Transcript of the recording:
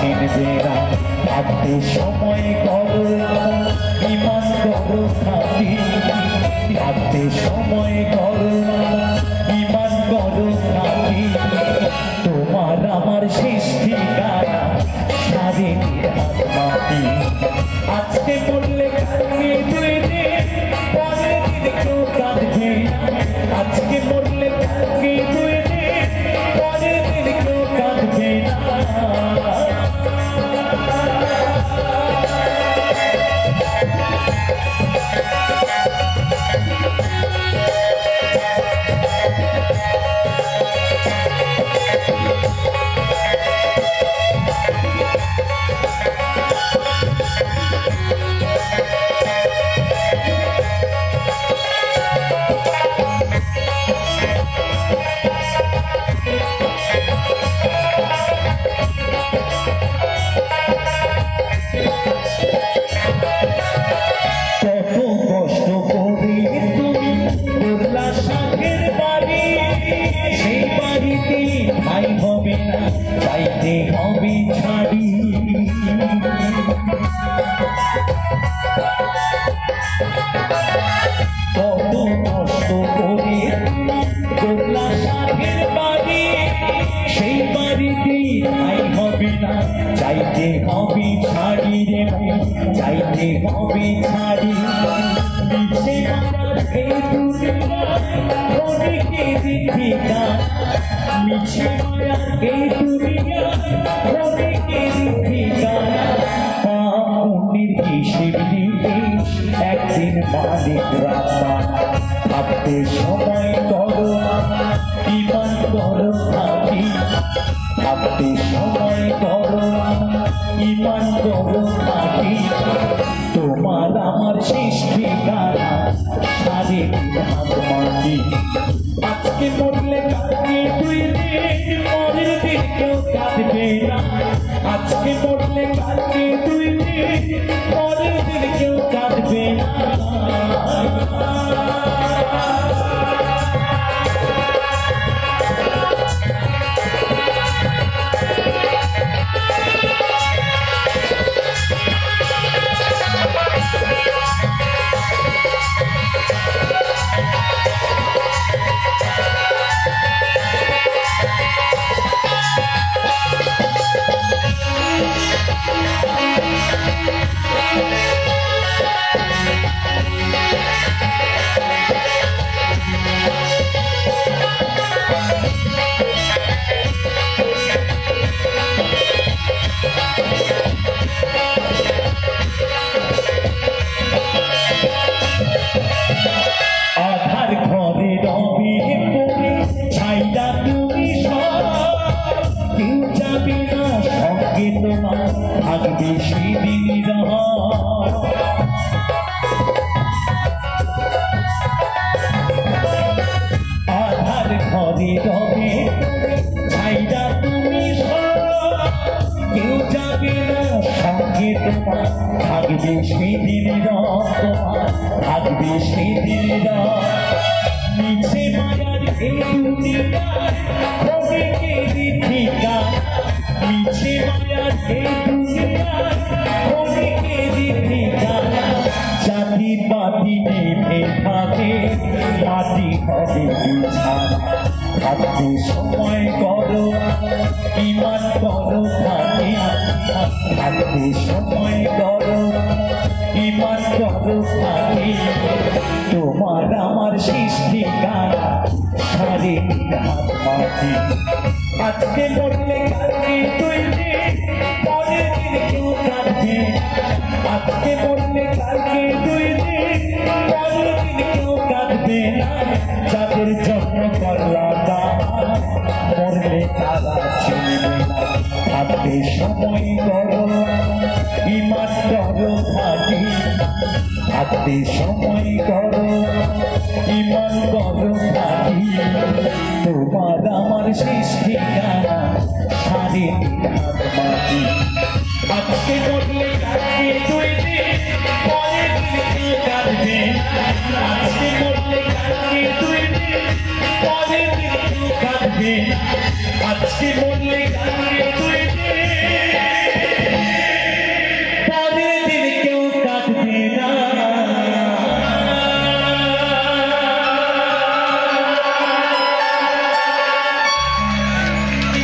চিনবে না ভাবতে সময় করো ইমান করো খাতি ভাবতে সময় করো ইমান করো খাতি তোমার আমার শেষ ঠিকানা সারে মাটি আজকে বললে কালকে দুই দিন পরের দিন কেউ কাঁদবে আজকে বললে কালকে দুই দিন পরের দিন কেউ কাঁদবে না চাইতে হবে ছাড়ি কত কষ্ট করে গোলা সাথের বাড়ি সেই বাড়িতে ঠাই হবে না চাইতে হবে ছাড়ি রে চাইতে হবে ছাড়ি মিছে মারার এই দুনিয়ায় অনেকে দীপিকা মিছে মারার এই দুনিয়ায় অনেকে দীপিকা পুণ্যের হিসেব দিতে একদিন মালিক রাখবা ভাবতে সময় করো ইমান করো খাতি ভাবতে সময় করো ইমান করো খাতি তোমার আমার শেষ ঠিকানা সারে মাটি আজকে মরলে কালকে দুই দিন পরের দিন কেউ কাঁদবে না আজকে মরলে কালকে দুই দিন পরের দিন কেউ কাঁদবে না থাকবে সেদিন আধার ঘরে রবে ছাইরা তুমি কেউ যাবে না সঙ্গে তোমার থাকবে সেদিন তোমার থাকবে সেদিন মিছে মায়ার এই দুনিয়ায় অনেকেরই ঠিকানা মিছে মায়ার এই দুনিয়ায় অনেকেরই ঠিকানা জাতি পাতি নেমে থাকে মাটি হবে বিছানা ভাবতে সময় করো ইমান করো খাতি ভাবতে সময় করো ইমান করো খাতি তোমার আমার শেষ ঠিকানা সারে মাটি আজকে মরলে কালকে দুই দিন পরের দিন কেউ কাঁদবে আজকে মরলে কালকে দুই দিন পরের দিন কেউ কাঁদবে না যাদের জন্ম করলা মরলে তারা চিনবে না ভাবতে সময় করো ইমান করো খাতি ভাবতে সময় করো ইমান করো খাতি তোমার আমার শেষ ঠিকানা সারে মাটি আজকে মরলে কালকে দুই দিন পরের দিন কেউ কাঁদবে আজকে মরলে কালকে দুই দিন পরের দিন কেউ কাঁদবে আজকে